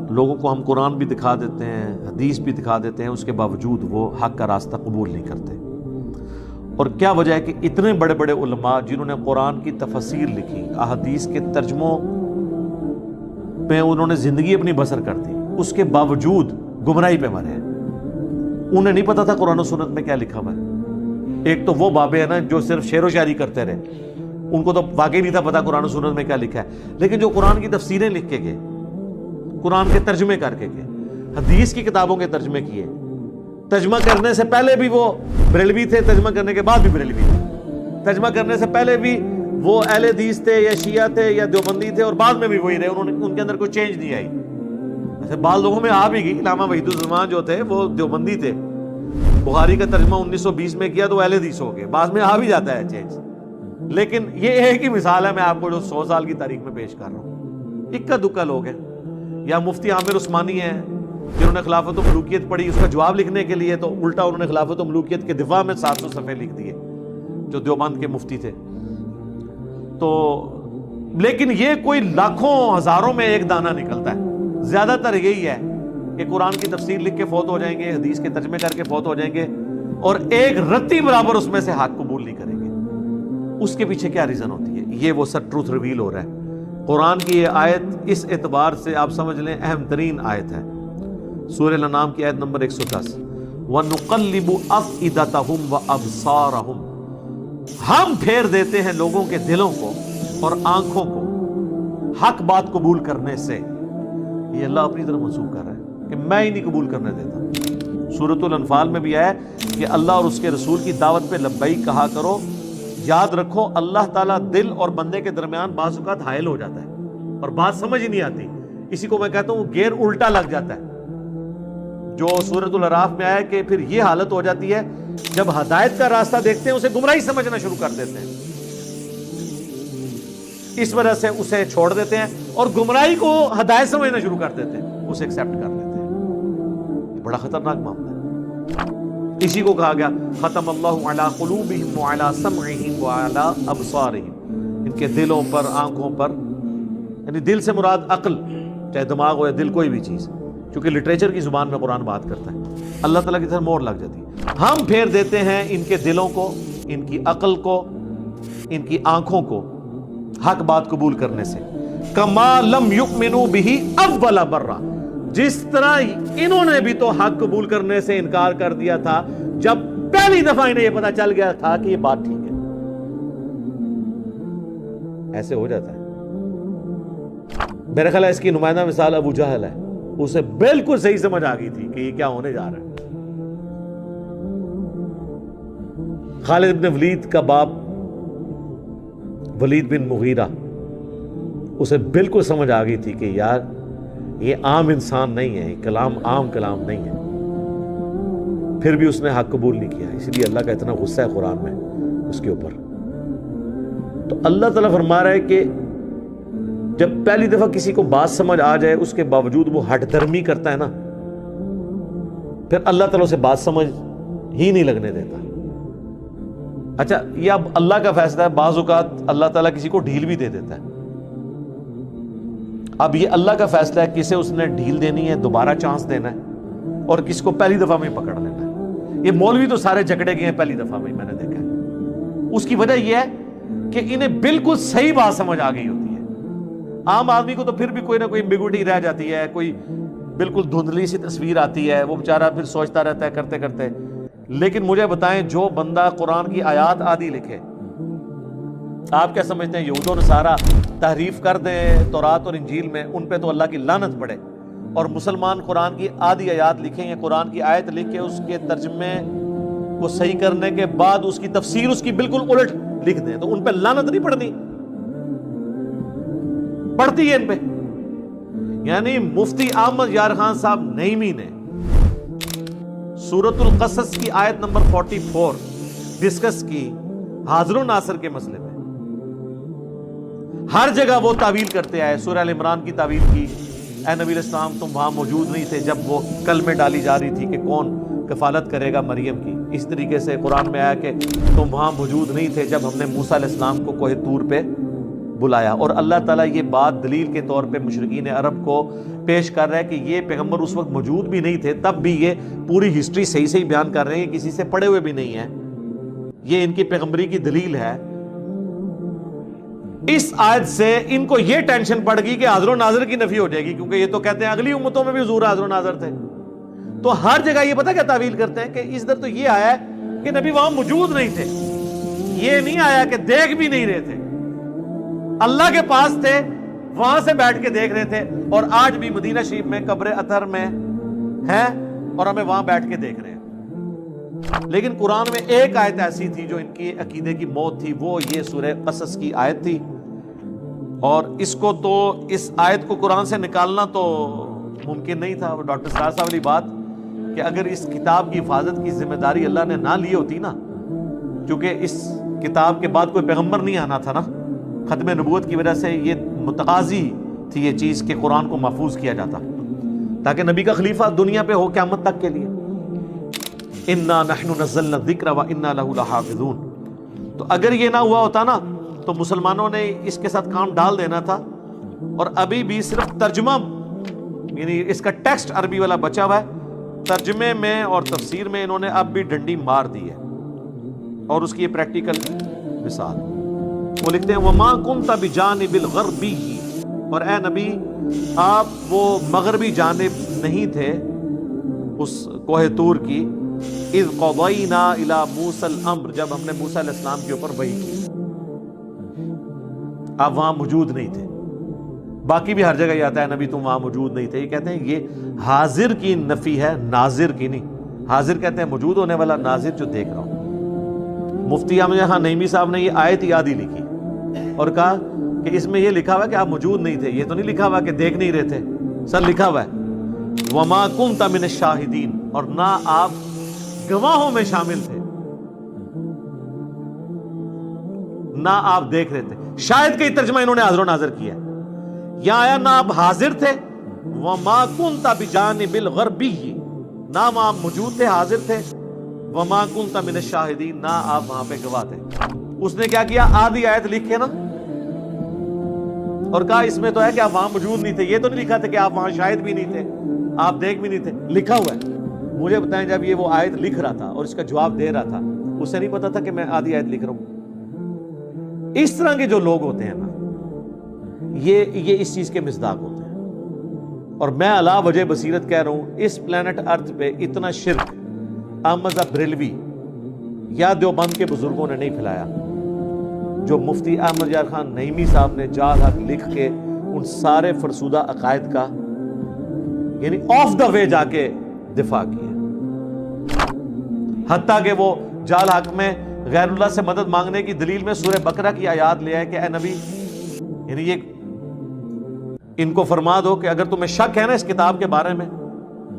لوگوں کو ہم قرآن بھی دکھا دیتے ہیں، حدیث بھی دکھا دیتے ہیں، اس کے باوجود وہ حق کا راستہ قبول نہیں کرتے۔ اور کیا وجہ ہے کہ اتنے بڑے بڑے علماء جنہوں نے قرآن کی تفسیر لکھی، احادیث کے ترجموں پہ انہوں نے زندگی اپنی بسر کر دی، اس کے باوجود گمراہی پہ مرے ہیں۔ انہیں نہیں پتا تھا قرآن و سنت میں کیا لکھا ہوا ہے۔ ایک تو وہ بابے ہیں نا جو صرف شعر و شاعری کرتے رہے، ان کو تو واقعی نہیں تھا پتا قرآن و سنت میں کیا لکھا ہے، لیکن جو قرآن کی تفسیریں لکھ کے گئے، قرآن کے ترجمے کر کے گئے، حدیث کی کتابوں کے ترجمے کیے، ترجمہ کرنے سے پہلے بھی وہ بریلوی تھے، ترجمہ کرنے کے بعد بھی بریلوی تھے، ترجمہ کرنے سے پہلے بھی وہ اہل حدیث تھے یا شیعہ تھے یا دیوبندی تھے، اور بعد میں بھی وہی رہے، ان کے اندر کوئی چینج نہیں آئی۔ ایسے بعض لوگوں میں آ بھی گئی، علامہ وحید الزمان جو تھے وہ دیوبندی تھے، بخاری کا ترجمہ 1920 میں کیا تو اہل حدیث ہو گئے، بعض میں آ بھی جاتا ہے چینج۔ لیکن یہ ایک ہی مثال ہے میں آپ کو جو 100 سال کی تاریخ میں پیش کر رہا ہوں، اکا دکا لوگ ہیں۔ یا مفتی عامر عثمانی ہیں جنہوں نے خلافت و ملوکیت پڑھی، اس کا جواب لکھنے کے لیے تو الٹا انہوں نے خلافت و ملوکیت کے دفاع میں 700 صفحے لکھ دیے، جو دیوبند کے مفتی تھے۔ تو لیکن یہ کوئی لاکھوں ہزاروں میں ایک دانہ نکلتا ہے۔ زیادہ تر یہی ہے کہ قرآن کی تفسیر لکھ کے فوت ہو جائیں گے، حدیث کے ترجمے کر کے فوت ہو جائیں گے، اور ایک رتی برابر اس میں سے حق قبول نہیں کریں گے۔ اس کے پیچھے کیا ریزن ہوتی ہے؟ یہ وہ سر ٹروتھ ریویل ہو رہا ہے۔ قرآن کی یہ آیت اس اعتبار سے آپ سمجھ لیں اہم ترین آیت ہے، سورہ الانعام کی آیت نمبر 110، وَنُقَلِّبُ أَفْئِدَتَهُمْ وَأَبْصَارَهُمْ، ہم پھیر دیتے ہیں لوگوں کے دلوں کو اور آنکھوں کو حق بات قبول کرنے سے۔ یہ اللہ اپنی طرف منسوخ کر رہا ہے کہ میں ہی نہیں قبول کرنے دیتا۔ سورۃ الانفال میں بھی ہے کہ اللہ اور اس کے رسول کی دعوت پہ لبیک کہا کرو۔ یاد رکھو اللہ تعالیٰ دل اور بندے کے درمیان بعض اوقات حائل ہو جاتا ہے اور بات سمجھ ہی نہیں آتی، اسی کو میں کہتا ہوں گیئر الٹا لگ جاتا ہے، جو سورۃ الاعراف میں آیا کہ پھر یہ حالت ہو جاتی ہے جب ہدایت کا راستہ دیکھتے ہیں اسے گمراہی سمجھنا شروع کر دیتے ہیں، اس وجہ سے اسے چھوڑ دیتے ہیں اور گمراہی کو ہدایت سمجھنا شروع کر دیتے ہیں، اسے ایکسیپٹ کر لیتے ہیں۔ یہ بڑا خطرناک معاملہ ہے۔ اسی کو کہا گیا ختم اللہ علی قلوبہم وعلی سمعہم وعلی ابصارہم، ان کے دلوں پر، آنکھوں پر، یعنی دل سے مراد عقل، چاہے دماغ ہو یا دل، کوئی بھی چیز، کیونکہ لٹریچر کی زبان میں قرآن بات کرتا ہے، اللہ تعالیٰ کی طرف مہر لگ جاتی ہے۔ ہم پھیر دیتے ہیں ان کے دلوں کو، ان کی عقل کو، ان کی آنکھوں کو حق بات قبول کرنے سے، کما لم یؤمنوا بہ اول مرہ، جس طرح انہوں نے بھی تو حق قبول کرنے سے انکار کر دیا تھا جب پہلی دفعہ انہیں یہ پتا چل گیا تھا کہ یہ بات ٹھیک ہے۔ ایسے ہو جاتا ہے۔ میرے خیال ہے اس کی نمائندہ مثال ابو جہل ہے، اسے بالکل صحیح سمجھ آ گئی تھی کہ یہ کیا ہونے جا رہا ہے۔ خالد بن ولید کا باپ ولید بن مغیرہ، اسے بالکل سمجھ آ گئی تھی کہ یار یہ عام انسان نہیں ہے، یہ کلام عام کلام نہیں ہے، پھر بھی اس نے حق قبول نہیں کیا، اس لیے اللہ کا اتنا غصہ ہے قرآن میں اس کے اوپر۔ تو اللہ تعالیٰ فرما رہا ہے کہ جب پہلی دفعہ کسی کو بات سمجھ آ جائے اس کے باوجود وہ ہٹ درمی کرتا ہے نا، پھر اللہ تعالیٰ اسے بات سمجھ ہی نہیں لگنے دیتا۔ اچھا یہ اب اللہ کا فیصلہ ہے، بعض اوقات اللہ تعالیٰ کسی کو ڈھیل بھی دے دیتا ہے۔ اب یہ اللہ کا فیصلہ ہے کسے اس نے ڈھیل دینی ہے، دوبارہ چانس دینا ہے، اور کس کو پہلی دفعہ میں پکڑ لینا ہے۔ یہ مولوی تو سارے جکڑے گئے ہیں پہلی دفعہ میں نے دیکھا ہے۔ اس کی وجہ یہ ہے کہ انہیں بالکل صحیح بات سمجھ آ گئی ہوتی ہے۔ عام آدمی کو تو پھر بھی کوئی نہ کوئی ایمبیگوٹی رہ جاتی ہے، کوئی بالکل دھندلی سی تصویر آتی ہے، وہ بیچارہ پھر سوچتا رہتا ہے کرتے کرتے۔ لیکن مجھے بتائیں جو بندہ قرآن کی آیات آدھی لکھے، آپ کیا سمجھتے ہیں یہود و نصارہ تحریف کر دیں تورات اور انجیل میں، ان پہ تو اللہ کی لعنت پڑے، اور مسلمان قرآن کی آدھی آیات لکھیں یا قرآن کی آیت لکھ کے اس کے ترجمے کو صحیح کرنے کے بعد اس کی تفسیر اس کی بالکل الٹ لکھ دیں، تو ان پہ لعنت نہیں پڑنی؟ پڑتی ہے ان پہ۔ یعنی مفتی احمد یار خان صاحب نعیمی نے سورۃ القصص کی آیت نمبر 44 ڈسکس کی حاضر و ناصر کے مسئلے میں، ہر جگہ وہ تعویل کرتے آئے۔ سورہ ال عمران کی تعویل کی، اے نبی علیہ السلام تم وہاں موجود نہیں تھے جب وہ کلمے ڈالی جا رہی تھی کہ کون کفالت کرے گا مریم کی۔ اس طریقے سے قرآن میں آیا کہ تم وہاں موجود نہیں تھے جب ہم نے موسیٰ علیہ السلام کو کوہ طور پہ بلایا. اور اللہ تعالیٰ یہ بات دلیل کے طور پہ مشرکین عرب کو پیش کر رہا ہے کہ یہ پیغمبر اس وقت موجود بھی نہیں تھے, تب بھی یہ پوری ہسٹری صحیح صحیح بیان کر رہے ہیں, کسی سے پڑھے ہوئے بھی نہیں ہیں. یہ ان کی پیغمبری کی دلیل ہے. اس آیت سے ان کو یہ ٹینشن پڑ گئی کہ حاضر و ناظر کی نفی ہو جائے گی, کیونکہ یہ تو کہتے ہیں اگلی امتوں میں بھی حضور حاضر و ناظر تھے. تو ہر جگہ یہ پتہ کیا تعویل کرتے ہیں کہ اس در تو یہ آیا ہے کہ نبی وہاں موجود نہیں تھے, یہ نہیں آیا کہ دیکھ بھی نہیں رہے تھے, اللہ کے پاس تھے, وہاں سے بیٹھ کے دیکھ رہے تھے. اور آج بھی مدینہ شریف میں قبر اطہر میں ہیں اور ہمیں وہاں بیٹھ کے دیکھ رہے ہیں. لیکن قرآن میں ایک آیت ایسی تھی جو ان کی عقیدے کی موت تھی, وہ یہ سورہ قصص کی آیت تھی. اور اس کو تو اس آیت کو قرآن سے نکالنا تو ممکن نہیں تھا. ڈاکٹر سراج صاحب والی بات کہ اگر اس کتاب کی حفاظت کی ذمہ داری اللہ نے نہ لی ہوتی نا, کیونکہ اس کتاب کے بعد کوئی پیغمبر نہیں آنا تھا نا, ختم نبوت کی وجہ سے یہ متقاضی تھی یہ چیز کہ قرآن کو محفوظ کیا جاتا تاکہ نبی کا خلیفہ دنیا پہ ہو قیامت تک کے لیے. انا نحن نزلنا الذکر وانا لہ لحافظون. تو اگر یہ نہ ہوا ہوتا نا تو مسلمانوں نے اس کے ساتھ کام ڈال دینا تھا, اور ابھی بھی صرف ترجمہ یعنی اس کا ٹیکسٹ عربی والا بچا ہوا ہے, ترجمے میں اور تفسیر میں انہوں نے اب بھی ڈنڈی مار دی ہے. اور اس کی یہ پریکٹیکل مثال وہ لکھتے ہیں وما کنت بجانب الغربی, اور اے نبی آپ وہ مغربی جانب نہیں تھے اس کوہ طور کی, اذ قضینا الی موسی الامر, جب ہم نے موسیٰ علیہ السلام کے اوپر وحی کی, آپ وہاں موجود نہیں تھے. باقی بھی ہر جگہ یہ آتا ہے نبی تم وہاں موجود نہیں تھے. یہ کہتے ہیں یہ حاضر کی نفی ہے, ناظر کی نہیں. حاضر کہتے ہیں موجود ہونے والا, ناظر جو دیکھ رہا ہوں. مفتی احمد نعیمی صاحب نے یہ آیت یاد ہی لکھی اور کہا کہ اس میں یہ لکھا ہوا ہے کہ آپ موجود نہیں تھے, یہ تو نہیں لکھا ہوا کہ دیکھ نہیں رہے تھے. سر لکھا ہوا ہے وما کنت من الشاہدین, اور نہ آپ گواہوں میں شامل تھے, نہ آپ دیکھ رہے تھے. شاید کئی ترجمہ انہوں نے حاضر و ناظر کیا ہے. یہاں آیا نہ آپ حاضر تھے, وما کنت بجانب الغربی, نہ وہاں موجود تھے, حاضر تھے. وما کنت من الشاہدین, نہ آپ وہاں پہ گواہ تھے. اس نے کیا کیا, آدھی آیت لکھ کے نا اور کہا اس میں تو ہے کہ آپ وہاں موجود نہیں تھے. یہ تو نہیں لکھا تھا کہ آپ وہاں شاہد بھی نہیں تھے, آپ دیکھ بھی نہیں تھے. لکھا ہوا ہے. مجھے بتائیں جب یہ وہ آیت لکھ رہا تھا اور اس کا جواب دے رہا تھا, اسے نہیں پتا تھا کہ میں آدھی آیت لکھ رہا ہوں. اس طرح کے جو لوگ ہوتے ہیں نا, یہ اس چیز کے مصداق ہوتے ہیں. اور میں علا وجہ بصیرت کہہ رہا ہوں, اس پلانٹ ارتھ پہ اتنا شرک احمد بریلوی یا دیوبند کے بزرگوں نے نہیں پھیلایا جو مفتی احمد یار خان نعیمی صاحب نے جال حق لکھ کے ان سارے فرسودہ عقائد کا یعنی آف دا وے جا کے دفاع کیا. حتیٰ کہ وہ جال حق میں غیر اللہ سے مدد مانگنے کی دلیل میں سورہ بقرہ کی آیات لے آئے کہ اے نبی, یعنی یہ ان کو فرما دو کہ اگر تمہیں شک ہے نا اس کتاب کے بارے میں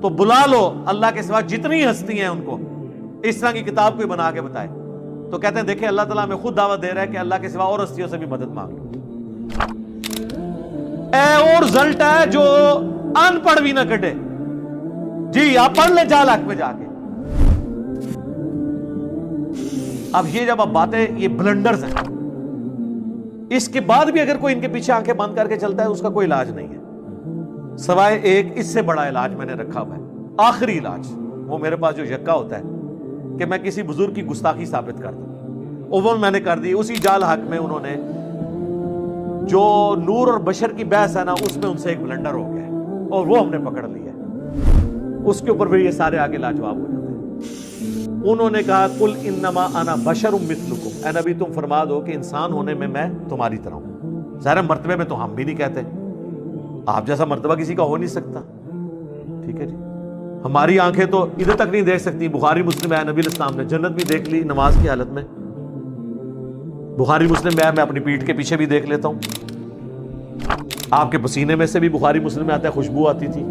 تو بلا لو اللہ کے سوا جتنی ہستی ہیں ان کو, اس طرح کی کتاب کوئی بنا کے بتائے. تو کہتے ہیں دیکھیں اللہ تعالیٰ ہمیں خود دعوت دے رہا ہے کہ اللہ کے سوا اور ہستیوں سے بھی مدد مانگ لو. اے اور رزلٹ ہے جو ان پڑھ بھی نہ کٹے. جی آپ پڑھ لیں جال حق میں جا کے. اب یہ جب اب باتیں یہ بلنڈرز ہیں, اس کے بعد بھی اگر کوئی ان کے پیچھے آنکھیں بند کر کے چلتا ہے اس کا کوئی علاج نہیں ہے سوائے ایک اس سے بڑا علاج میں نے رکھا ہوا ہے. آخری علاج وہ میرے پاس جو یکا ہوتا ہے کہ میں کسی بزرگ کی گستاخی ثابت کر دوں, وہ میں نے کر دی. اسی جال حق میں انہوں نے جو نور اور بشر کی بحث ہے نا, اس میں ان سے ایک بلنڈر ہو گیا اور وہ ہم نے پکڑ لیا. اس کے اوپر بھی یہ سارے آگے لاجواب ہو جاتے ہیں. انہوں نے کہا کل انما انا بشر مثلکم, اے نبی تم فرما دو کہ انسان ہونے میں تمہاری طرح ہوں. ظاہر مرتبے میں تو ہم بھی نہیں کہتے, آپ جیسا مرتبہ کسی کا ہو نہیں سکتا. ٹھیک ہے جی, ہماری آنکھیں تو ادھر تک نہیں دیکھ سکتی. بخاری مسلم ہے, نبی علیہ السلام نے جنت بھی دیکھ لی نماز کی حالت میں. بخاری مسلم ہے, میں اپنی پیٹھ کے پیچھے بھی دیکھ لیتا ہوں. آپ کے پسینے میں سے بھی بخاری مسلم میں آتا ہے خوشبو آتی تھی.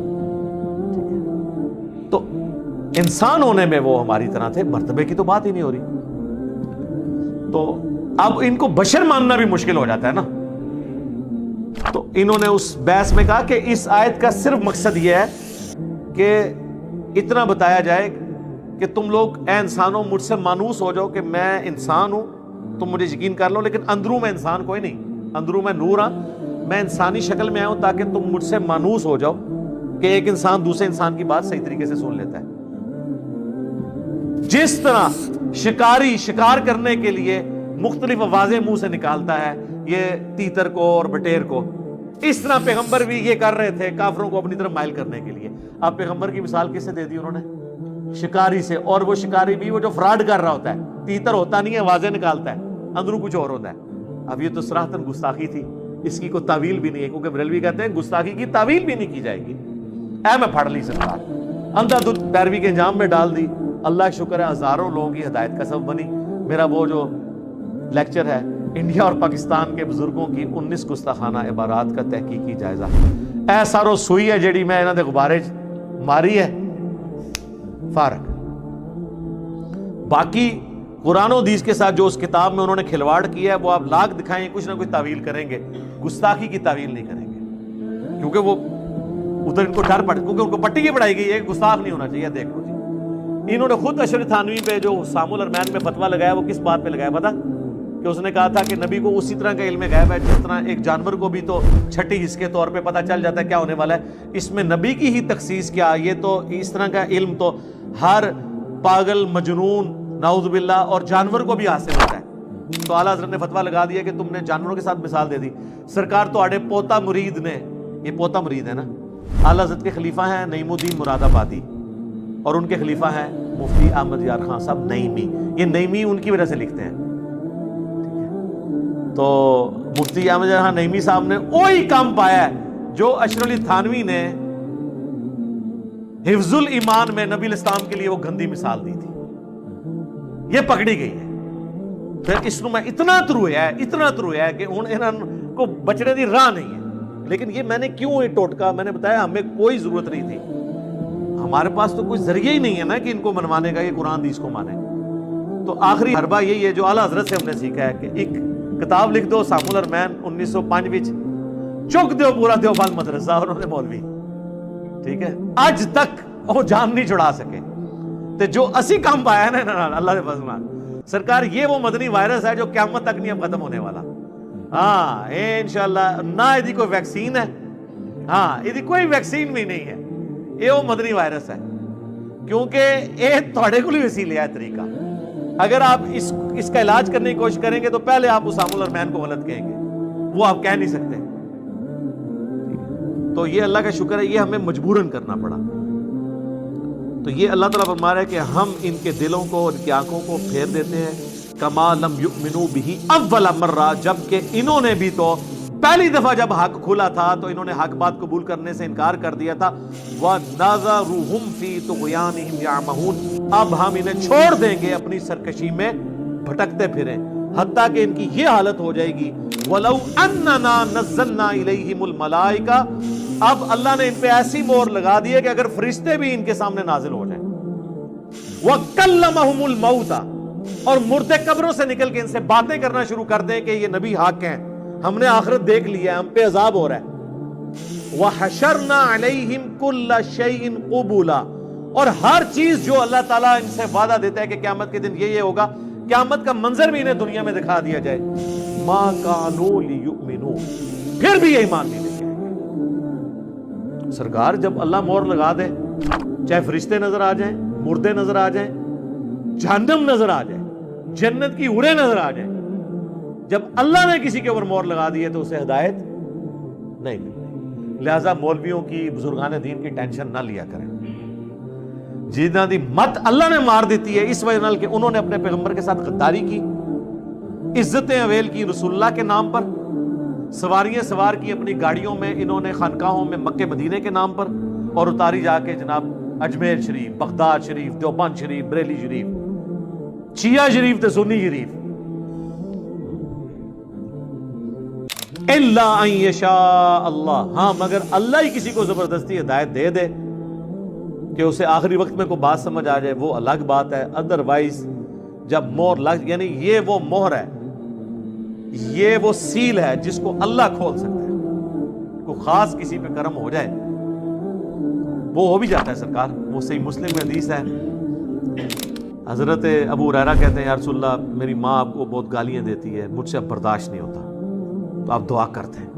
تو انسان ہونے میں وہ ہماری طرح تھے, مرتبے کی تو بات ہی نہیں ہو رہی. تو اب ان کو بشر ماننا بھی مشکل ہو جاتا ہے نا. تو انہوں نے اس بحث میں کہا کہ اس آیت کا صرف مقصد یہ ہے کہ اتنا بتایا جائے کہ تم لوگ اے انسانوں مجھ سے مانوس ہو جاؤ کہ میں انسان ہوں, تم مجھے یقین کر لو, لیکن اندروں میں انسان کوئی نہیں. اندروں میں نور ہاں، میں انسانی شکل میں آیا ہوں تاکہ تم مجھ سے مانوس ہو جاؤ کہ ایک انسان دوسرے انسان کی بات صحیح طریقے سے سن لیتا ہے۔ جس طرح شکاری شکار کرنے کے لیے مختلف آوازیں منہ سے نکالتا ہے، یہ تیتر کو اور بٹیر کو، اس طرح پیغمبر بھی یہ کر رہے تھے کافروں کو اپنی طرف مائل کرنے کے لیے۔ اب پیغمبر کی مثال کس سے دے دی انہوں نے؟ شکاری سے، اور وہ شکاری بھی وہ جو فراڈ کر رہا ہوتا ہے، تیتر ہوتا نہیں ہے، آوازیں نکالتا ہے، اندروں کچھ اور ہوتا ہے۔ اب یہ تو صراحتاً گستاخی تھی، اس کی کوئی تعویل بھی نہیں ہے، کیونکہ بریلوی کہتے ہیں گستاخی کی تعویل بھی نہیں کی جائے گی۔ اے میں پڑھ لی سرکار، اندھا دھند پیروی کے انجام میں ڈال دی، اللہ کا شکر ہے ہزاروں لوگوں کی ہدایت کا سبب بنی۔ میرا وہ جو لیکچر ہے انڈیا اور پاکستان کے بزرگوں کی 19 گستاخانہ عبارات کا تحقیقی جائزہ، اے سارو سوئی ہے جیڑی میں انہاں دے غبارے ماری ہے فارغ۔ باقی قرآن و حدیث کے ساتھ جو اس کتاب میں انہوں نے کھلواڑ کیا ہے وہ آپ لاکھ دکھائیں کچھ نہ کچھ تعویل کریں گے، گستاخی کی تعویل نہیں کریں گے، کیونکہ وہ ادھر ان کو ڈر پڑ، کیونکہ ان کو پٹی کی پڑھائی گئی ہے، گستاخ نہیں ہونا چاہیے۔ دیکھ لو جی، انہوں نے خود اشرف تھانوی پہ جو حسام الارمین میں فتویٰ لگایا وہ کس بات پہ لگایا پتہ؟ کہ اس نے کہا تھا کہ نبی کو اسی طرح کا علم غیب ہے جس طرح ایک جانور کو بھی تو چھٹی حص کے طور پہ پتہ چل جاتا ہے کیا ہونے والا ہے، اس میں نبی کی ہی تخصیص کیا؟ یہ تو اس طرح کا علم تو ہر پاگل مجنون نعوذ باللہ اور جانور کو بھی حاصل ہوتا ہے۔ تو اعلیٰ حضرت نے فتویٰ لگا دیا کہ تم نے جانوروں کے ساتھ مثال دے دی۔ سرکار تو آڑے پوتا مرید نے، یہ پوتا مرید ہے نا، اعلیٰ حضرت کے خلیفہ ہیں نعیم الدین مراد آبادی، اور ان کے خلیفہ ہیں مفتی احمد یار خان صاحب نعیمی۔ یہ نعیمی ان کی وجہ سے لکھتے ہیں، تو مفتی احمد یار خان نعیمی صاحب نے وہی کام پایا ہے جو اشرف علی تھانوی نے حفظ الایمان میں نبی الاسلام کے لیے وہ گندی مثال دی تھی، یہ پکڑی گئی ہے۔ پھر اس میں اتنا ترویا ہے کہ انہوں کو بچنے دی راہ نہیں ہے۔ لیکن یہ میں نے کیوں یہ ٹوٹکا میں نے بتایا، ہمیں کوئی ضرورت نہیں تھی، ہمارے پاس تو کوئی ذریعہ ہی نہیں ہے نا کہ ان کو منوانے کا، یہ قرآن حدیث کو مانے۔ تو آخری حربہ یہی ہے جو اعلیٰ حضرت سے ہم نے سیکھا ہے کہ ایک کتاب لکھ دو حسام الارمین 1905 وچ، چک دیو پورا دیوبند مدرسہ، انہوں نے مولوی، ٹھیک ہے، اج تک وہ جان نہیں چھڑا سکے۔ تے جو اسی کام پایا ہے نا اللہ کے فضل نال سرکار، یہ وہ مدنی وائرس ہے جو قیامت تک نہیں اب ختم ہونے والا۔ ہاں انشاءاللہ، نہ یہ کوئی ویکسین ہے، ہاں یہ کوئی ویکسین بھی نہیں ہے، یہ وہ مدنی وائرس ہے، کیونکہ یہ تھوڑے کو ہی وسیلے ہے طریقہ۔ اگر آپ اس کا علاج کرنے کی کوشش کریں گے تو پہلے آپ حسام الارمین کو غلط کہیں گے، وہ آپ کہہ نہیں سکتے۔ تو یہ اللہ کا شکر ہے، یہ ہمیں مجبوراً کرنا پڑا۔ تو یہ اللہ تعالیٰ فرما رہا ہے کہ ہم ان کے دلوں کو، ان کی آنکھوں کو پھیر دیتے ہیں، کما لم یؤمنوا بہ اول مرہ، جبکہ انہوں نے بھی تو پہلی دفعہ جب حق کھلا تھا تو انہوں نے حق بات قبول کرنے سے انکار کر دیا تھا۔ وَنَذَرُهُمْ فِي طُغْيَانِهِمْ يَعْمَهُونَ، اب ہم انہیں چھوڑ دیں گے اپنی سرکشی میں بھٹکتے پھریں، حتیٰ کہ ان کی یہ حالت ہو جائے گی وَلَوْ أَنَّنَا نَزَّلْنَا إِلَيْهِمُ الْمَلَائِكَةَ، اب اللہ نے ان پہ ایسی مہر لگا دی ہے کہ اگر فرشتے بھی ان کے سامنے نازل ہو جائیں، وَكَلَّمَهُمُ الْمَوْتَ، اور مردے قبروں سے نکل کے ان سے باتیں کرنا شروع کر دیں کہ یہ نبی حق ہیں، ہم نے آخرت دیکھ لیا ہے، ہم پہ عذاب ہو رہا ہے۔ وَحَشَرْنَا عَلَيْهِمْ كُلَّ شَيْءٍ قُبُولًا، اور ہر چیز جو اللہ تعالیٰ ان سے وعدہ دیتا ہے کہ قیامت کے دن یہ ہوگا، قیامت کا منظر بھی انہیں دنیا میں دکھا دیا جائے، مَا كَانُوا لِيُؤْمِنُوا، پھر بھی یہ ایمان نہیں لے کے آئیں گے۔ سرکار جب اللہ مہر لگا دے، چاہے فرشتے نظر آ جائیں، مردے نظر آ جائیں، جہنم نظر آ جائے، جنت کی حوریں نظر آ جائیں، جب اللہ نے کسی کے اوپر مہر لگا دی ہے تو اسے ہدایت نہیں ملتی۔ لہٰذا مولویوں کی، بزرگان دین کی ٹینشن نہ لیا کریں، جنہاں دی مت اللہ نے مار دیتی ہے اس وجہ نال کہ انہوں نے اپنے پیغمبر کے ساتھ غداری کی، عزتیں اویل کی رسول اللہ کے نام پر، سواریاں سوار کی اپنی گاڑیوں میں انہوں نے خانقاہوں میں مکے مدینے کے نام پر، اور اتاری جا کے جناب اجمیر شریف، بغداد شریف، دیوبند شریف، بریلی شریف، شیعہ شریف تے سنی شریف۔ الا ان یشاء اللہ، ہاں مگر اللہ ہی کسی کو زبردستی ہدایت دے دے کہ اسے آخری وقت میں کوئی بات سمجھ آ جائے، وہ الگ بات ہے۔ ادروائز جب مہر لگ، یعنی یہ وہ مہر ہے، یہ وہ سیل ہے جس کو اللہ کھول سکتا ہے۔ کوئی خاص کسی پہ کرم ہو جائے وہ ہو بھی جاتا ہے سرکار، وہ صحیح مسلم میں حدیث ہے، حضرت ابو ہریرہ کہتے ہیں یا رسول اللہ، میری ماں آپ کو بہت گالیاں دیتی ہے، مجھ سے اب برداشت نہیں ہوتا، تو آپ دعا کرتے ہیں۔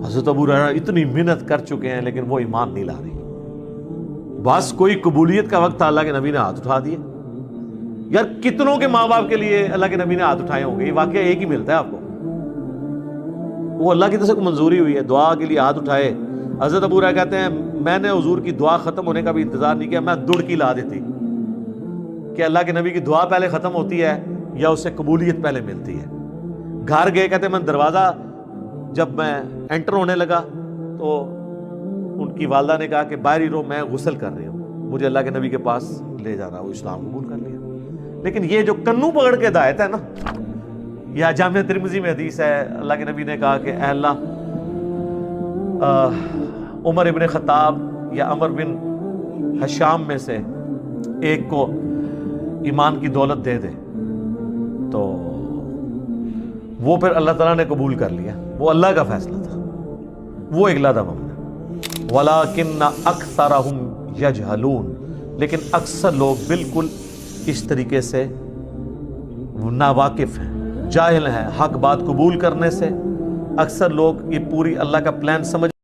حضرت ابو ہریرہ اتنی محنت کر چکے ہیں لیکن وہ ایمان نہیں لا رہی۔ بس کوئی قبولیت کا وقت تھا، اللہ کے نبی نے ہاتھ اٹھا دیے۔ یار کتنوں کے ماں باپ کے لیے اللہ کے نبی نے ہاتھ اٹھائے ہوں گے؟ یہ واقعہ ایک ہی ملتا ہے آپ کو۔ وہ اللہ کی طرف سے منظوری ہوئی ہے، دعا کے لیے ہاتھ اٹھائے۔ حضرت ابو ہریرہ کہتے ہیں میں نے حضور کی دعا ختم ہونے کا بھی انتظار نہیں کیا، میں دڑکی لا دیتی کہ اللہ کے نبی کی دعا پہلے ختم ہوتی ہے یا اسے قبولیت پہلے ملتی ہے۔ گھر گئے، کہتے ہیں میں دروازہ جب میں انٹر ہونے لگا تو ان کی والدہ نے کہا کہ باہر ہی رہو، میں غسل کر رہی ہوں، مجھے اللہ کے نبی کے پاس لے جانا۔ وہ اسلام قبول کر لیا۔ لیکن یہ جو کنوں پکڑ کے ہدایت ہے نا، یا جامعہ ترمذی میں حدیث ہے، اللہ کے نبی نے کہا کہ اے اللہ عمر ابن خطاب یا عمر بن حشام میں سے ایک کو ایمان کی دولت دے دے، تو وہ پھر اللہ تعالیٰ نے قبول کر لیا۔ وہ اللہ کا فیصلہ تھا، وہ ایک لادہ ممن ہے۔ وَلَٰكِنَّ أَكْثَرَهُمْ يَجْهَلُونَ، لیکن اکثر لوگ بالکل اس طریقے سے ناواقف ہیں، جاہل ہیں حق بات قبول کرنے سے۔ اکثر لوگ یہ پوری اللہ کا پلان سمجھ